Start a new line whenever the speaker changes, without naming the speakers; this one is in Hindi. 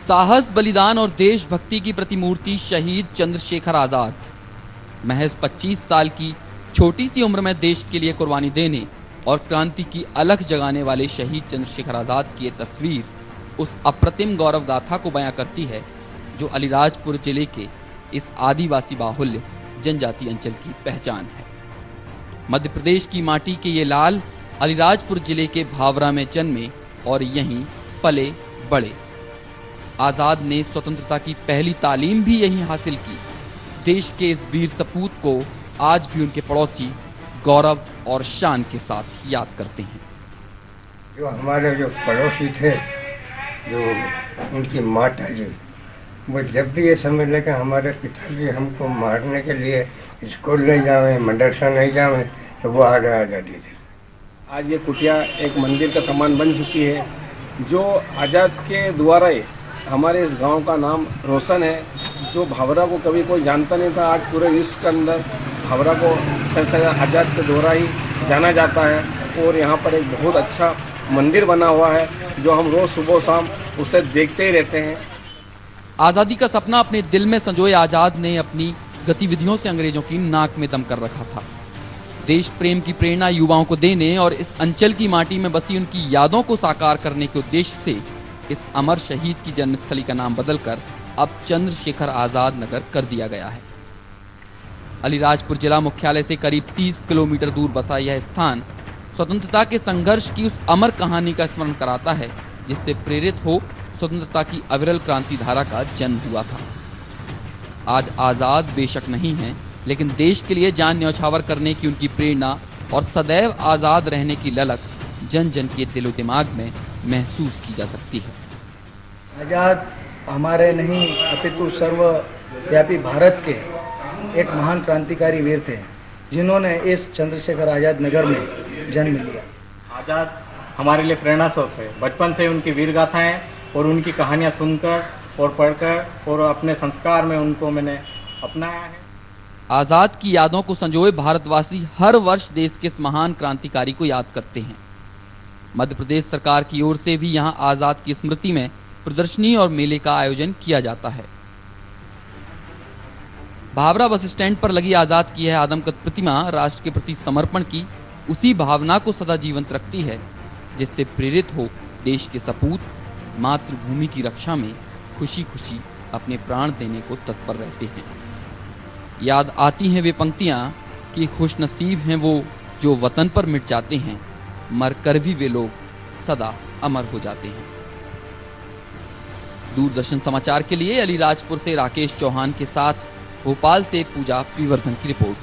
साहस, बलिदान और देशभक्ति की प्रतिमूर्ति शहीद चंद्रशेखर आजाद। महज 25 साल की छोटी सी उम्र में देश के लिए कुर्बानी देने और क्रांति की अलख जगाने वाले शहीद चंद्रशेखर आजाद की ये तस्वीर उस अप्रतिम गौरव गाथा को बयां करती है जो अलीराजपुर जिले के इस आदिवासी बाहुल्य जनजाति अंचल की पहचान है। मध्य प्रदेश की माटी के ये लाल अलीराजपुर जिले के भावरा में जन्मे और यहीं पले बड़े। आजाद ने स्वतंत्रता की पहली तालीम भी यहीं हासिल की। देश के इस वीर सपूत को आज भी उनके पड़ोसी गौरव और शान के साथ याद करते हैं।
जो हमारे जो पड़ोसी थे, जो उनकी माता जी, वो जब भी ये समझ लगे हमारे पिताजी हमको मारने के लिए स्कूल नहीं जावे, मदरसा नहीं जावे, तो वो आगे आ जाती थी।
आज ये कुटिया एक मंदिर का समान बन चुकी है, जो आज़ाद के द्वारा ही हमारे इस गांव का नाम रोशन है। जो भावरा को कभी कोई जानता नहीं था, आज पूरे विश्व के अंदर भावरा को सर आज़ाद के द्वारा ही जाना जाता है। और यहाँ पर एक बहुत अच्छा मंदिर बना हुआ है जो हम रोज़ सुबह शाम उसे देखते ही रहते हैं।
आज़ादी का सपना अपने दिल में संजोए आजाद ने अपनी गतिविधियों से अंग्रेजों की नाक में दम कर रखा था। देश प्रेम की प्रेरणा युवाओं को देने और इस अंचल की माटी में बसी उनकी यादों को साकार करने के उद्देश्य से इस अमर शहीद की जन्मस्थली का नाम बदलकर अब चंद्रशेखर आजाद नगर कर दिया गया है। अलीराजपुर जिला मुख्यालय से करीब 30 किलोमीटर दूर बसा यह स्थान स्वतंत्रता के संघर्ष की उस अमर कहानी का स्मरण कराता है जिससे प्रेरित हो स्वतंत्रता की अविरल क्रांति धारा का जन्म हुआ था। आज आजाद बेशक नहीं है, लेकिन देश के लिए जान न्यौछावर करने की उनकी प्रेरणा और सदैव आजाद रहने की ललक जन जन के दिलो दिमाग में महसूस की जा सकती है।
आजाद हमारे नहीं अपितु सर्वव्यापी भारत के एक महान क्रांतिकारी वीर थे जिन्होंने इस चंद्रशेखर आजाद नगर में जन्म लिया।
आजाद हमारे लिए प्रेरणा स्रोत है। बचपन से उनकी वीर गाथाएं और उनकी कहानियां सुनकर और पढ़कर और अपने संस्कार में उनको मैंने अपनाया है।
आजाद की यादों को संजोए भारतवासी हर वर्ष देश के इस महान क्रांतिकारी को याद करते हैं। मध्य प्रदेश सरकार की ओर से भी यहां आजाद की स्मृति में प्रदर्शनी और मेले का आयोजन किया जाता है। भावरा बस स्टैंड पर लगी आजाद की यह आदमकद प्रतिमा राष्ट्र के प्रति समर्पण की उसी भावना को सदा जीवंत रखती है जिससे प्रेरित हो देश के सपूत मातृभूमि की रक्षा में खुशी खुशी अपने प्राण देने को तत्पर रहते हैं। याद आती हैं वे पंक्तियां कि खुशनसीब हैं वो जो वतन पर मिट जाते हैं, मरकर भी वे लोग सदा अमर हो जाते हैं। दूरदर्शन समाचार के लिए अलीराजपुर से राकेश चौहान के साथ भोपाल से पूजा पीवर्धन की रिपोर्ट।